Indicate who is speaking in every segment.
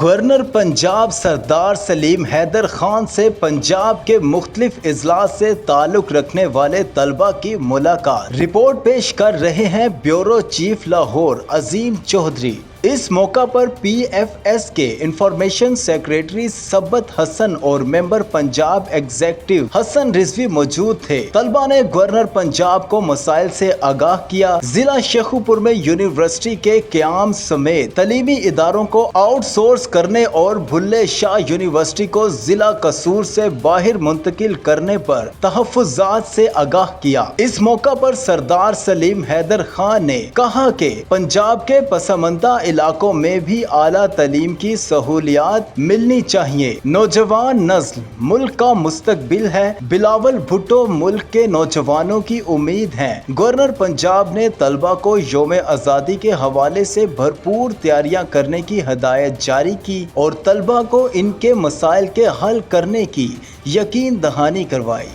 Speaker 1: Governor Punjab سردار سلیم حیدر خان سے پنجاب کے مختلف اضلاع سے تعلق رکھنے والے طلبہ کی ملاقات۔ رپورٹ پیش کر رہے ہیں بیورو چیف لاہور عظیم چودھری۔ اس موقع پر پی ایف ایس کے انفارمیشن سیکریٹری ثبت حسن اور ممبر پنجاب ایگزیکٹو حسن رضوی موجود تھے۔ طلبہ نے گورنر پنجاب کو مسائل سے آگاہ کیا۔ ضلع شیخوپور میں یونیورسٹی کے قیام سمیت تعلیمی اداروں کو آؤٹ سورس کرنے اور بھلے شاہ یونیورسٹی کو ضلع قصور سے باہر منتقل کرنے پر تحفظات سے آگاہ کیا۔ اس موقع پر سردار سلیم حیدر خان نے کہا کہ پنجاب کے پسماندہ علاقوں میں بھی اعلیٰ تعلیم کی سہولیات ملنی چاہیے۔ نوجوان نسل ملک کا مستقبل ہے۔ بلاول بھٹو ملک کے نوجوانوں کی امید ہیں۔ گورنر پنجاب نے طلبہ کو یوم آزادی کے حوالے سے بھرپور تیاریاں کرنے کی ہدایت جاری کی اور طلبہ کو ان کے مسائل کے حل کرنے کی یقین دہانی کروائی۔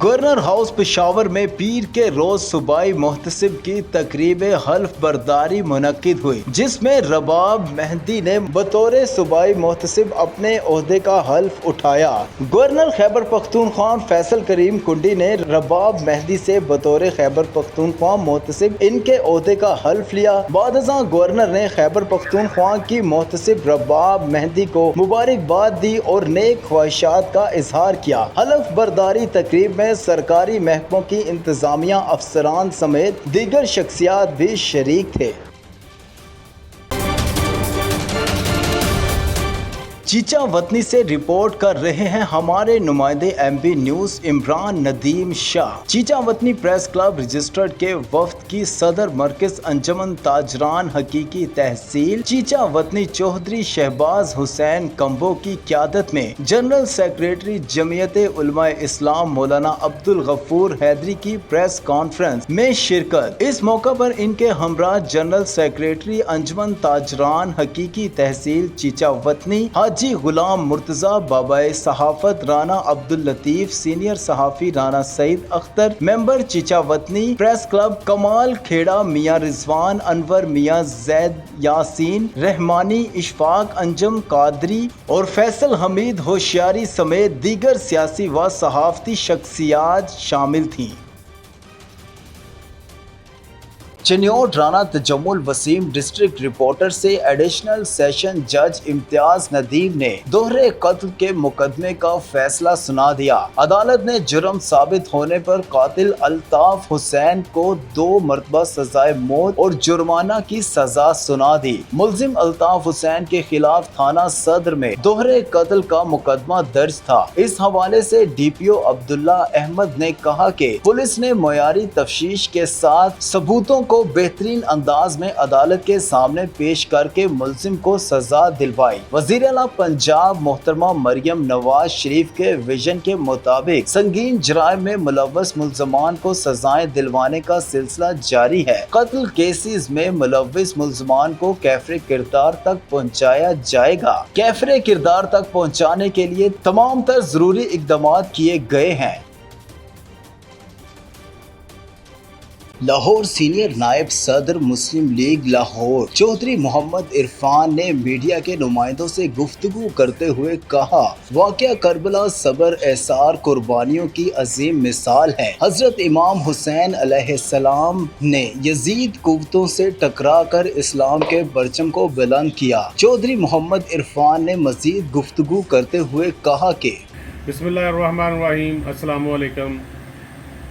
Speaker 1: گورنر ہاؤس پشاور میں پیر کے روز صوبائی محتسب کی تقریب حلف برداری منعقد ہوئی، جس میں رباب مہدی نے بطور صوبائی محتسب اپنے عہدے کا حلف اٹھایا۔ گورنر خیبر پختونخوا فیصل کریم کنڈی نے رباب مہدی سے بطور خیبر پختونخوا محتسب ان کے عہدے کا حلف لیا۔ بعد ازاں گورنر نے خیبر پختونخوا کی محتسب رباب مہدی کو مبارکباد دی اور نیک خواہشات کا اظہار کیا۔ حلف برداری تقریب میں سرکاری محکموں کی انتظامیہ افسران سمیت دیگر شخصیات بھی شریک تھے۔ چیچا وطنی سے رپورٹ کر رہے ہیں ہمارے نمائندے M B news Imran Nadeem Shah. Chichawatni press club registered کے وفد کی صدر مرکز انجمن تاجران حقیقی تحصیل چیچا وطنی چودھری شہباز حسین کمبو کی قیادت میں جنرل سیکریٹری جمعیت علماء اسلام مولانا عبدالغفور حیدری کی پریس کانفرنس میں شرکت۔ اس موقع پر ان کے ہمراہ جنرل سیکریٹری انجمن تاجران حقیقی تحصیل چیچا وطنی حاجی غلام مرتضی بابائے صحافت رانا عبداللطیف، سینئر صحافی رانا سعید اختر، ممبر چیچا وطنی پریس کلب کمال کھیڑا، میاں رضوان انور، میاں زید یاسین رحمانی، اشفاق انجم قادری اور فیصل حمید ہوشیاری سمیت دیگر سیاسی و صحافتی شخصیات شامل تھیں۔ چنیوٹ رانا تجمل وسیم ڈسٹرکٹ رپورٹر سے ایڈیشنل سیشن جج امتیاز ندیم نے دوہرے قتل کے مقدمے کا فیصلہ سنا دیا۔ عدالت نے جرم ثابت ہونے پر قاتل الطاف حسین کو 2 مرتبہ سزائے موت اور جرمانہ کی سزا سنا دی۔ ملزم الطاف حسین کے خلاف تھانہ صدر میں دوہرے قتل کا مقدمہ درج تھا۔ اس حوالے سے ڈی پی او عبداللہ احمد نے کہا کہ پولیس نے معیاری تفتیش کے ساتھ ثبوتوں کو بہترین انداز میں عدالت کے سامنے پیش کر کے ملزم کو سزا دلوائی۔ وزیر اعلیٰ پنجاب محترمہ مریم نواز شریف کے ویژن کے مطابق سنگین جرائم میں ملوث ملزمان کو سزائیں دلوانے کا سلسلہ جاری ہے۔ قتل کیسز میں ملوث ملزمان کو کیفر کردار تک پہنچایا جائے گا۔ کیفر کردار تک پہنچانے کے لیے تمام تر ضروری اقدامات کیے گئے ہیں۔ لاہور سینئر نائب صدر مسلم لیگ لاہور چودھری محمد عرفان نے میڈیا کے نمائندوں سے گفتگو کرتے ہوئے کہا، واقعہ کربلا صبر ایثار قربانیوں کی عظیم مثال ہے۔ حضرت امام حسین علیہ السلام نے یزید قوتوں سے ٹکرا کر اسلام کے پرچم کو بلند کیا۔ چودھری محمد عرفان نے مزید گفتگو کرتے ہوئے کہا کہ
Speaker 2: بسم اللہ الرحمن الرحیم، السلام علیکم۔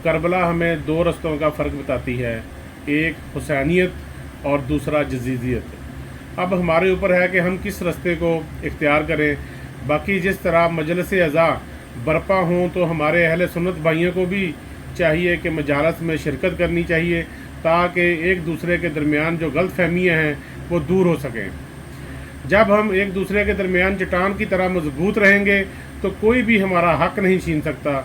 Speaker 2: کربلا ہمیں 2 رستوں کا فرق بتاتی ہے، ایک حسینیت اور دوسرا جزیدیت۔ اب ہمارے اوپر ہے کہ ہم کس رستے کو اختیار کریں۔ باقی جس طرح مجلس اعضاء برپا ہوں تو ہمارے اہل سنت بھائیوں کو بھی چاہیے کہ مجالس میں شرکت کرنی چاہیے تاکہ ایک دوسرے کے درمیان جو غلط فہمیاں ہیں وہ دور ہو سکیں۔ جب ہم ایک دوسرے کے درمیان چٹان کی طرح مضبوط رہیں گے تو کوئی بھی ہمارا حق نہیں چھین سکتا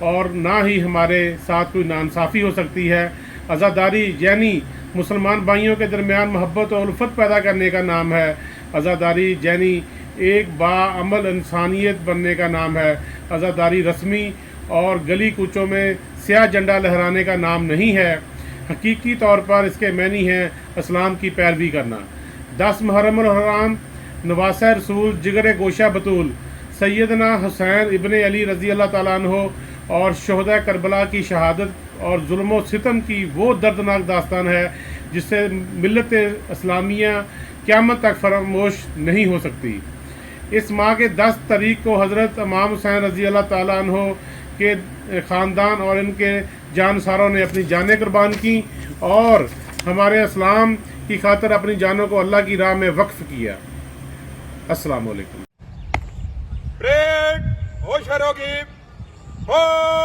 Speaker 2: اور نہ ہی ہمارے ساتھ کوئی ناانصافی ہو سکتی ہے۔ عزاداری یعنی مسلمان بھائیوں کے درمیان محبت اور الفت پیدا کرنے کا نام ہے۔ عزاداری یعنی ایک باعمل انسانیت بننے کا نام ہے۔ عزاداری رسمی اور گلی کوچوں میں स्याह झंडा लहराने का नाम नहीं है। हकीकी तौर पर इसके मैनी हैं इस्लाम की पैरवी करना। 10 मुहर्रम हराम नवासा रसूल जिगर गोशा बतूल सैयदना हुसैन इब्ने अली रज़ी अल्लाह ताला अन्हो और शहदा करबला की शहादत और जुल्म सितम की वो दर्दनाक दास्तान है जिससे मिल्लत इस्लामिया क़यामत तक फरामोश नहीं हो सकती। इस माह के 10 तारीख को हज़रत इमाम हुसैन रज़ी अल्लाह ताला अन्हो के ख़ानदान और इनके जानसारों ने अपनी जानें कुर्बान की और हमारे इस्लाम की खातिर अपनी जानों को अल्लाह की राह में वक्फ किया। अस्सलाम वालेकुम।
Speaker 3: ब्रेक होशरोगी होशत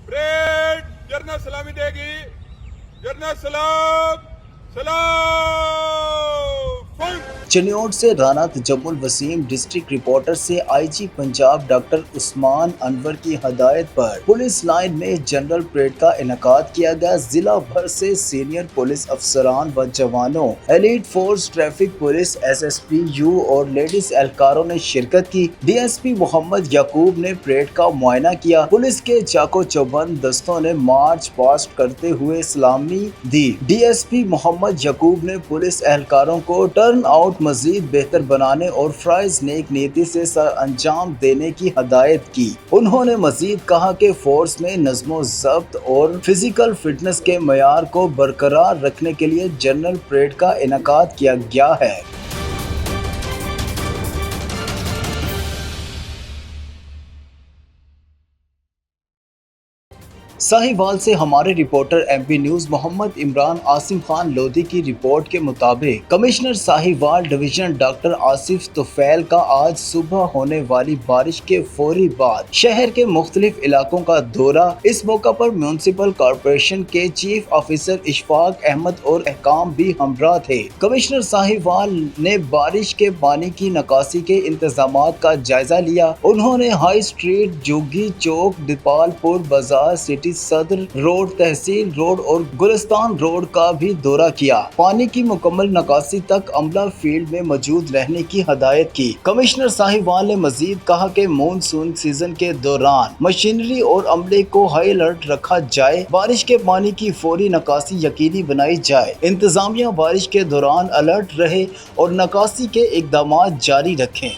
Speaker 3: ब्रेक जरना सलामी देगी। जरना सलाम
Speaker 1: चिन्योट से राना तजम्मुल वसीम डिस्ट्रिक्ट रिपोर्टर से आईजी पंजाब डॉक्टर उस्मान अनवर की हदायत पर पुलिस लाइन में जनरल परेड का इनेकाद किया गया। जिला भर से सीनियर पुलिस अफसरान व जवानों, elite force, traffic police, SSP you और लेडीज एहलकारों ने शिरकत की। DSP मोहम्मद याकूब ने परेड का मुआयना किया। पुलिस के चाको चौबंद दस्तों ने मार्च पास्ट करते हुए सलामी दी। DSP मोहम्मद याकूब ने पुलिस एहलकारों को टर्न आउट मजीद बेहतर बनाने और फ्राइज नेक नीति से सर अंजाम देने की हदायत की। उन्होंने मजीद कहा कि फोर्स में नज़्मो ज़ब्त और फिजिकल फिटनेस के मयार को बरकरार रखने के लिए जनरल परेड का इनेकाद किया गया है। साहिवाल से हमारे reporter MP news Mohammad Imran Asim Khan Lodhi की रिपोर्ट के मुताबिक commissioner Sahiwal division doctor Asif Tufail का आज सुबह होने वाली बारिश के फौरी बाद शहर के मुख्तलिफ इलाकों का दौरा। इस मौका पर म्यूनसिपल कॉरपोरेशन के चीफ ऑफिसर इशफाक अहमद और अहकाम भी हमरा थे। कमिश्नर साहिवाल ने बारिश के पानी की निकासी के इंतजामात का जायजा लिया। उन्होंने हाई स्ट्रीट, जोगी चौक, दीपालपुर बाजार, सिटी सदर रोड, तहसील रोड और गुलिस्तान रोड का भी दौरा किया। पानी की मुकम्मल निकासी तक अमला फील्ड में मौजूद रहने की हदायत की। कमिश्नर साहिवाल ने मजीद कहा कि मानसून सीजन के दौरान मशीनरी और अमले को हाई अलर्ट रखा जाए, बारिश के पानी की फौरी निकासी यकीनी बनाई जाए। इंतजामिया बारिश के दौरान अलर्ट रहे और निकासी के इकदाम जारी रखें।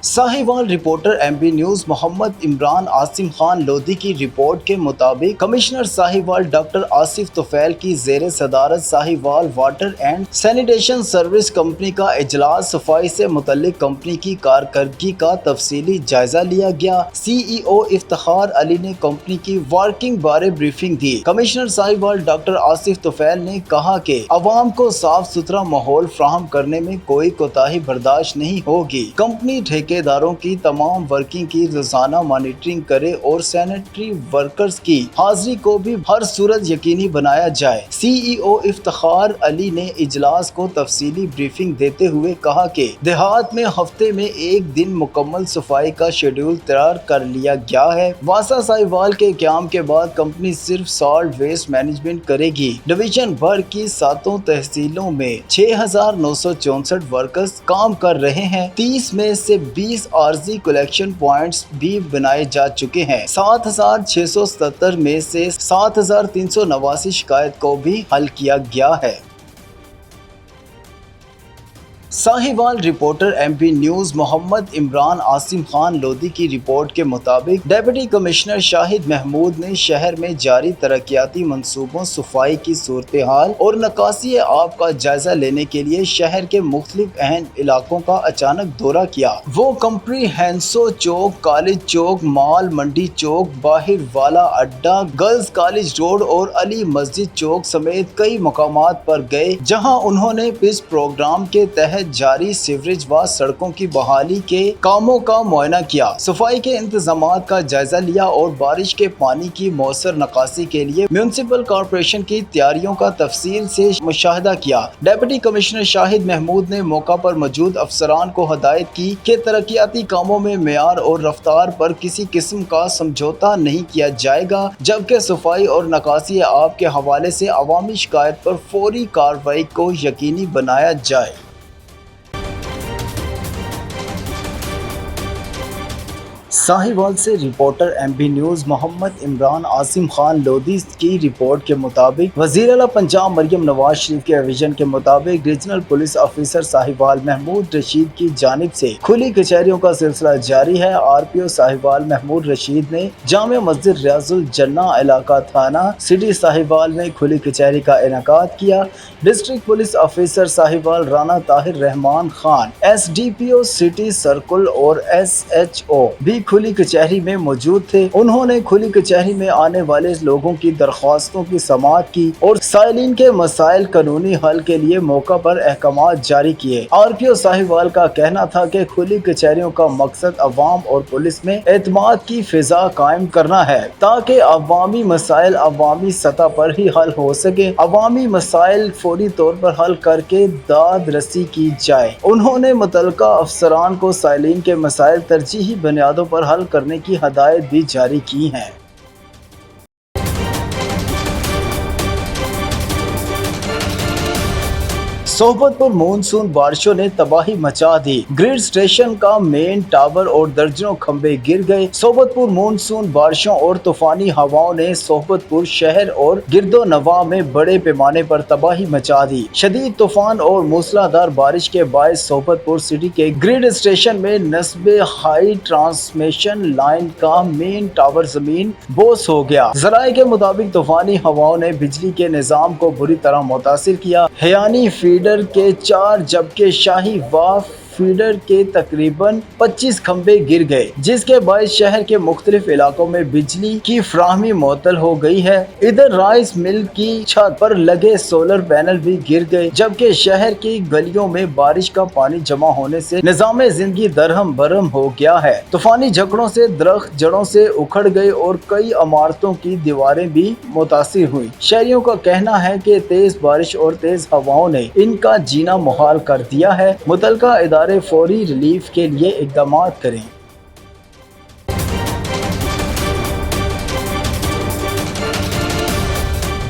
Speaker 1: Sahiwal reporter MP news Mohammad Imran Asim Khan Lodhi की रिपोर्ट के मुताबिक कमिश्नर साहिवाल डॉक्टर आसिफ तुफैल की जेर सदारत Sahiwal water and sanitation service company का इजलास सफाई से मुतल्लिक कंपनी की कारकर्दगी का तफसीली जायजा लिया गया। CEO इफ्तिखार अली ने कंपनी की वर्किंग बारे ब्रीफिंग दी। कमिश्नर साहिवाल डॉक्टर आसिफ तुफैल ने कहा कि अवाम को साफ सुथरा माहौल फ्राहम करने में कोई कोताही बर्दाश्त नहीं होगी। कंपनी ठेकेदारों की तमाम वर्किंग की रोजाना मॉनिटरिंग करे और सैनिटरी वर्कर्स की हाजिरी को भी हर सूरत यकीनी बनाया जाए। CEO इफ्तिखार अली ने इजलास को तफसीली ब्रीफिंग देते हुए कहा कि देहात में हफ्ते में एक दिन मुकम्मल सफाई का शेड्यूल तैयार कर लिया गया है। वासा साहिवाल के क़याम के बाद कंपनी सिर्फ सॉल्ट वेस्ट मैनेजमेंट करेगी। डिवीजन भर की 7 तहसीलों में 6,964 वर्कर्स काम कर रहे हैं। 30 में से 20 आरजी कलेक्शन पॉइंट्स भी बनाए जा चुके हैं। 7,677 में से 7,389 शिकायत को भी हल किया गया है। Sahiwal reporter MP news Mohammad Imran Asim Khan Lodhi की रिपोर्ट के मुताबिक डिप्टी कमिश्नर शाहिद महमूद ने शहर में जारी तरक्याती मंसूबों, सफाई की सूरत हाल और निकासी आब का जायजा लेने के लिए शहर के मुख्तलिफ अहम इलाकों का अचानक दौरा किया। वो कंप्रीहेंसो चौक, कॉलेज चौक, माल मंडी चौक, बाहिर वाला अड्डा, गर्ल्स कॉलेज रोड और अली मस्जिद चौक समेत कई मकामात पर गए, जहां उन्होंने इस प्रोग्राम के तहत जारी सीवरेज व सड़कों की बहाली के कामों का मुआयना किया, सफाई के इंतजामात का जायजा लिया और बारिश के पानी की मौसर निकासी के लिए म्यूनसिपल कॉरपोरेशन की तैयारियों का तफसील से मुशाहिदा किया। डिप्टी कमिश्नर शाहिद महमूद ने मौका पर मौजूद अफसरान को हदायत की कि तरक्याती कामों में मेयार और रफ्तार पर किसी किस्म का समझौता नहीं किया जाएगा, जबकि सफाई और निकासी आब के हवाले से अवामी शिकायत पर फौरी कार्रवाई को यकीनी बनाया जाए। साहिवाल से reporter MB news Mohammad Imran Asim Khan Lodhi की रिपोर्ट के मुताबिक वज़ीर आला पंजाब मरियम नवाज शरीफ के विजन के मुताबिक regional police officer Sahiwal Mahmood Rashid की जानिब से खुली कचहरियों का सिलसिला जारी है। RPO साहिवाल महमूद रशीद ने जामिया मस्जिद रियाजुल जन्ना इलाका थाना सिटी साहिवाल में खुली कचहरी का इनेकाद किया। District police officer Sahiwal Rana Tahir Rehman Khan SDPO city circle और SHO भी खुली कचहरी में मौजूद थे। उन्होंने खुली कचहरी में आने वाले लोगों की दरख्वास्तों की समाअत की और साइलिन के मसाइल कानूनी हल के लिए मौका पर अहकामात जारी किए। RPO साहिवाल का कहना था कि खुली कचहरियों का मकसद अवाम और पुलिस में एतमाद की फिजा कायम करना है ताकि अवामी मसाइल अवामी सतह पर ही हल हो सके। अवामी मसाइल फौरी तौर पर हल करके दाद रसी की जाए। उन्होंने मुतलका अफसरान को साइलिन के मसाइल तरजीही बुनियादों पर हल करने की हदायत भी जारी की हैं। सोहबतपुर मानसून बारिशों ने तबाही मचा दी। ग्रिड स्टेशन का मेन टावर और दर्जनों खंबे गिर गए। सोहबतपुर मानसून बारिशों और तूफानी हवाओं ने सोहबतपुर शहर और गिरदो नवाह में बड़े पैमाने पर तबाही मचा दी। शदीद तूफान और मूसलाधार बारिश के बायस सोहबतपुर सिटी के ग्रिड स्टेशन में नस्बे हाई ट्रांसमिशन लाइन का मेन टावर जमीन बोस हो गया। जराये के मुताबिक तूफानी हवाओं ने बिजली के निजाम को बुरी तरह मुतासिर किया। हयानी फीडर के 4 जबकि शाही वाफ फीडर के तकरीबन 25 खंबे गिर गए, जिसके बायस शहर के मुख्तलिफ इलाकों में बिजली की फ्राहमी मुअत्तल हो गई है। इधर राइस मिल की छत पर लगे सोलर पैनल भी गिर गए, जबकि शहर की गलियों में बारिश का पानी जमा होने से निजाम जिंदगी दरहम बरहम हो गया है। तूफानी झकड़ों से दरख्त जड़ों से उखड़ गए और कई इमारतों की दीवारें भी मुतासिर हुई। शहरियों का कहना है कि तेज बारिश और तेज हवाओं ने इनका जीना मुहाल कर दिया है। मुतलका इदारे फौरी रिलीफ के लिए इक़दामात करें।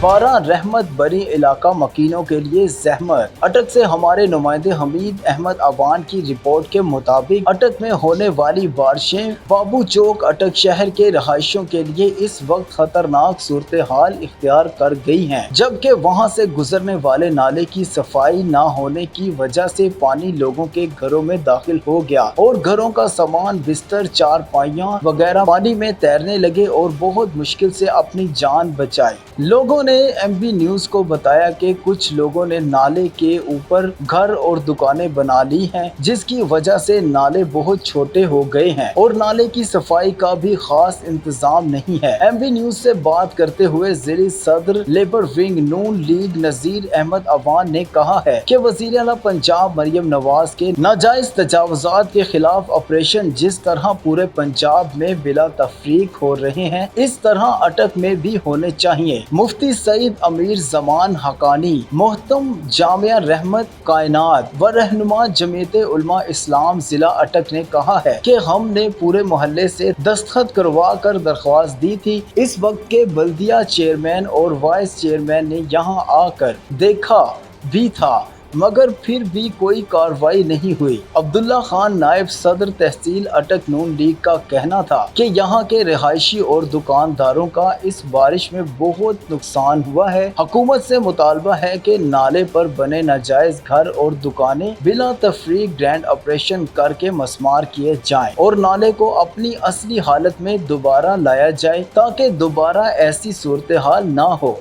Speaker 1: बारह रहमत बरी इलाका मकीनों के लिए जहमत। अटक से हमारे नुमाइंदे हमीद अहमद अवान की रिपोर्ट के मुताबिक अटक में होने वाली बारिशें बाबू चौक अटक शहर के रहायशों के लिए इस वक्त खतरनाक सूरत हाल इख्तियार कर गई हैं, जबकि वहां से गुजरने वाले नाले की सफाई न होने की वजह से पानी लोगों के घरों में दाखिल हो गया और घरों का सामान बिस्तर चारपाइयां वगैरह पानी में तैरने लगे और बहुत मुश्किल से अपनी जान बचाई। लोगों ने MB न्यूज को बताया कि कुछ लोगों ने नाले के ऊपर घर और दुकानें बना ली हैं, जिसकी वजह से नाले बहुत छोटे हो गए हैं और नाले की सफाई का भी खास इंतजाम नहीं है। MB न्यूज से बात करते हुए जिले सदर लेबर विंग नून लीग नजीर अहमद अवान ने कहा है कि वज़ीर आला पंजाब मरियम नवाज के नाजायज तजावुज़ात के खिलाफ ऑपरेशन जिस तरह पूरे पंजाब में बिला तफरीक हो रहे हैं, इस तरह अटक में भी होने चाहिए। मुफ्ती सईद अमीर जमान हकानी, मोहतम जामिया रहमत कायनात व रहनुमा जमीयत उलमा इस्लाम जिला अटक ने कहा है कि हमने पूरे मोहल्ले से दस्तखत करवा कर दरख्वास्त दी थी। इस वक्त के बल्दिया चेयरमैन और वाइस चेयरमैन ने यहाँ आकर देखा भी था, मगर फिर भी कोई कार्रवाई नहीं हुई। अब्दुल्ला खान नायब सदर तहसील अटक नून लीग का कहना था कि यहाँ के रिहायशी और दुकानदारों का इस बारिश में बहुत नुकसान हुआ है। हुकूमत से मुतालबा है कि नाले पर बने नाजायज घर और दुकानें बिला तफरीक ग्रैंड ऑपरेशन करके मसमार किए जाएं और नाले को अपनी असली हालत में दोबारा लाया जाए ताकि दोबारा ऐसी सूरत हाल ना हो।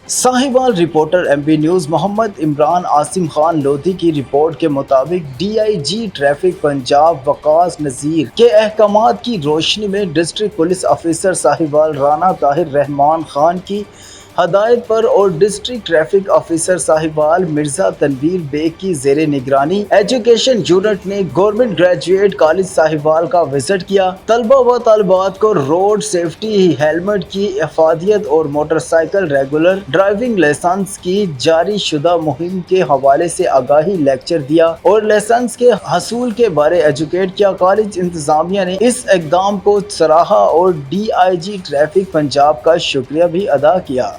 Speaker 1: Sahiwal reporter MB news Mohammad Imran Asim Khan Lodhi की रिपोर्ट के मुताबिक DIG ट्रैफिक पंजाब वकास नज़ीर के अहकामात की रोशनी में district police officer Sahiwal Rana Tahir Rehman Khan की हदायत पर और district traffic officer Sahiwal Mirza Tanveer Baig की जेर निगरानी एजुकेशन यूनिट ने गवर्नमेंट ग्रेजुएट कॉलेज साहिवाल का विजिट किया। तलबा व तलबात को रोड सेफ्टी, हेलमेट की अफादियत और मोटरसाइकिल रेगुलर ड्राइविंग लाइसेंस की जारी शुदा मुहिम के हवाले से आगाही लेक्चर दिया और लाइसेंस के हसूल के बारे एजुकेट किया। कॉलेज इंतजामिया ने इस इकदाम को सराहा और DIG ट्रैफिक पंजाब का शुक्रिया भी अदा किया।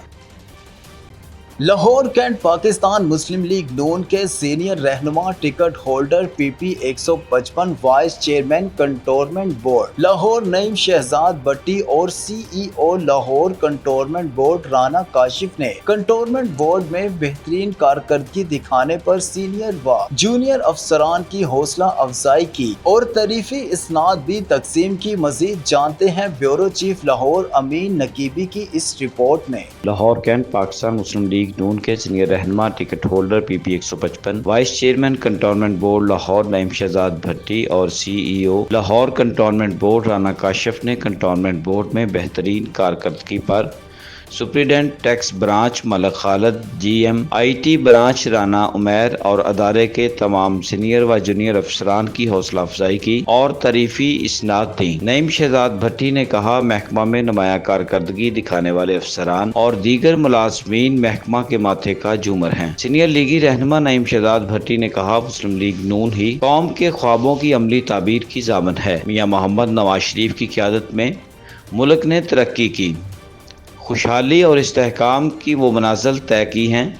Speaker 1: لاہور کینٹ پاکستان مسلم لیگ نون کے سینئر رہنما ticket holder P P 155 vice chairman cantonment board Lahore Naeem Shahzad Bhatti اور C E O Lahore cantonment board Rana Kashif نے کنٹونمنٹ بورڈ میں بہترین کارکردگی دکھانے پر سینئر و جونیئر افسران کی حوصلہ افزائی کی اور تعریفی اسناد بھی تقسیم کی۔ مزید جانتے ہیں بیورو چیف لاہور امین نقیبی کی اس رپورٹ میں۔
Speaker 4: لاہور کینٹ پاکستان مسلم لیگ نون کے سینئر رہنما ticket holder P P 155 vice chairman cantonment board Lahore Naeem Shahzad Bhatti اور C E O Lahore cantonment board Rana Kashif نے کنٹونمنٹ بورڈ میں بہترین کارکردگی پر superintendent tax branch Malik Khalid, G M I T branch Rana Umair اور ادارے کے تمام سینئر و جونیئر افسران کی حوصلہ افزائی کی اور تعریفی اسناد دیں۔ نعیم شہزاد بھٹی نے کہا، محکمہ میں نمایاں کارکردگی دکھانے والے افسران اور دیگر ملازمین محکمہ کے ماتھے کا جھومر ہیں۔ سینئر لیگی رہنما نعیم شہزاد بھٹی نے کہا، مسلم لیگ نون ہی قوم کے خوابوں کی عملی تعبیر کی ضامن ہے۔ میاں محمد نواز شریف کی قیادت میں ملک نے ترقی کی، خوشحالی اور استحکام کی وہ منازل طے کی ہیں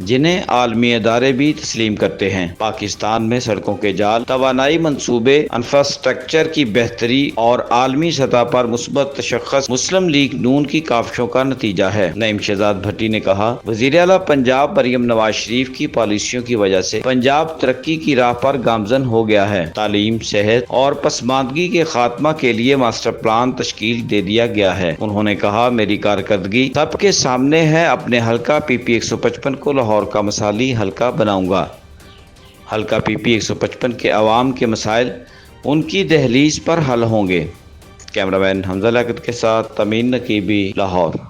Speaker 4: جنہیں عالمی ادارے بھی تسلیم کرتے ہیں۔ پاکستان میں سڑکوں کے جال، توانائی منصوبے، انفراسٹرکچر کی بہتری اور عالمی سطح پر مثبت تشخص مسلم لیگ نون کی کاوشوں کا نتیجہ ہے۔ نعیم شہزاد بھٹی نے کہا، وزیر اعلیٰ پنجاب مریم نواز شریف کی پالیسیوں کی وجہ سے پنجاب ترقی کی راہ پر گامزن ہو گیا ہے۔ تعلیم، صحت اور پسماندگی کے خاتمہ کے لیے ماسٹر پلان تشکیل دے دیا گیا ہے۔ انہوں نے کہا، میری کارکردگی سب کے سامنے ہے، اپنے حلقہ پی پی 155 کو لاہور کا مثالی حلقہ بناؤں گا۔ حلقہ پی پی 155 کے عوام کے مسائل ان کی دہلیز پر حل ہوں گے۔ کیمرہ مین حمزہ لیاقت کے ساتھ امین نقیبی، لاہور۔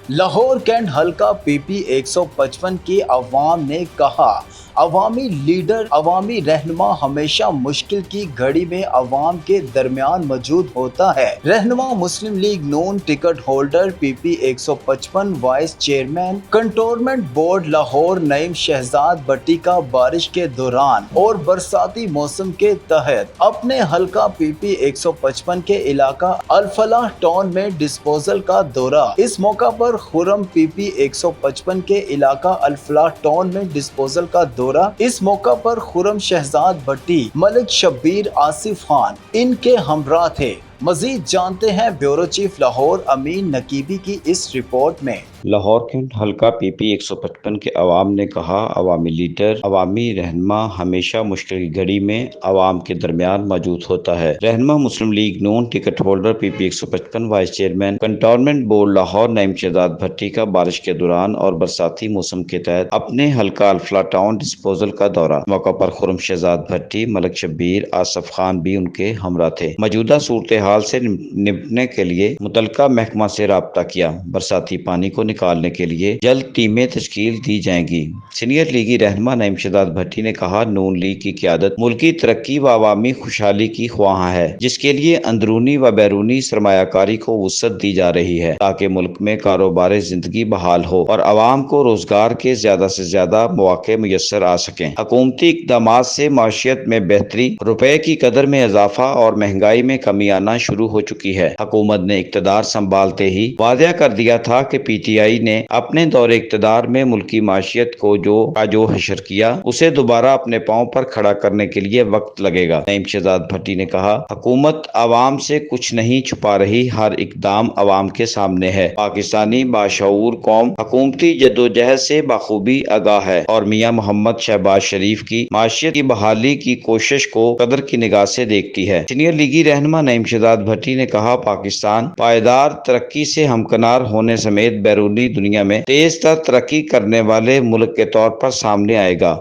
Speaker 1: لاہور کینٹ حلقہ پی پی 155 کی عوام نے کہا، عوامی لیڈر، عوامی رہنما ہمیشہ مشکل کی گھڑی میں عوام کے درمیان موجود ہوتا ہے۔ رہنما Muslim League Noon ticket holder P P 155 vice chairman cantonment board Lahore Naeem Shahzad Bhatti کا بارش کے دوران اور برساتی موسم کے تحت اپنے حلقہ پی پی 155 کے علاقہ الفلاح ٹاؤن میں ڈسپوزل کا دورہ۔ اس موقع پر خرم پی پی 155 کے علاقہ الفلاح ٹاؤن میں ڈسپوزل کا دورہ۔ اس موقع پر خرم شہزاد بٹی، ملک شبیر، آصف خان ان کے ہمراہ تھے۔ مزید جانتے ہیں بیورو چیف لاہور امین نقیبی کی اس رپورٹ میں۔
Speaker 4: لاہور کینٹ حلقہ پی پی 155 کے عوام نے کہا، عوامی لیڈر، عوامی رہنما ہمیشہ مشکل کی گھڑی میں عوام کے درمیان موجود ہوتا ہے۔ رہنما Muslim League Noon ticket holder P P 155 vice chairman cantonment board Lahore Naeem Shahzad Bhatti کا بارش کے دوران اور برساتی موسم کے تحت اپنے حلقہ الفلاح ٹاؤن ڈسپوزل کا دورہ۔ موقع پر خرم شہزاد بھٹی، ملک شبیر، آصف خان بھی ان کے ہمراہ تھے۔ موجودہ صورتحال سے نمٹنے کے لیے متعلقہ محکمہ سے رابطہ کیا۔ برساتی پانی کو نکالنے کے لیے جلد ٹیمیں تشکیل دی جائیں گی۔ سینئر لیگی رہنما نعیم شہزاد بھٹی نے کہا، نون لیگ کی قیادت ملکی ترقی و عوامی خوشحالی کی خواہاں ہے، جس کے لیے اندرونی و بیرونی سرمایہ کاری کو وسعت دی جا رہی ہے تاکہ ملک میں کاروبار زندگی بحال ہو اور عوام کو روزگار کے زیادہ سے زیادہ مواقع میسر آ سکیں۔ حکومتی اقدامات سے معیشت میں بہتری، روپے کی قدر میں اضافہ اور مہنگائی میں کمی آنا شروع ہو چکی ہے۔ حکومت نے اقتدار سنبھالتے ہی واضح کر دیا تھا کہ پی ٹی آئی نے اپنے دور اقتدار میں ملکی معیشت کو جو حشر کیا، اسے دوبارہ اپنے پاؤں پر کھڑا کرنے کے لیے وقت لگے گا۔ نعیم شہزاد بھٹی نے کہا، حکومت عوام سے کچھ نہیں چھپا رہی، ہر اقدام عوام کے سامنے ہے۔ پاکستانی باشعور قوم حکومتی جدوجہد سے بخوبی آگاہ ہے اور میاں محمد شہباز شریف کی معیشت کی بحالی کی کوشش کو قدر کی نگاہ سے دیکھتی ہے۔ سینئر لیگی رہنما نعیم شہزاد بھٹی نے کہا، پاکستان پائیدار ترقی سے ہمکنار ہونے سمیت بیرونی دنیا میں تیز تر ترقی کرنے والے ملک کے طور پر سامنے آئے گا۔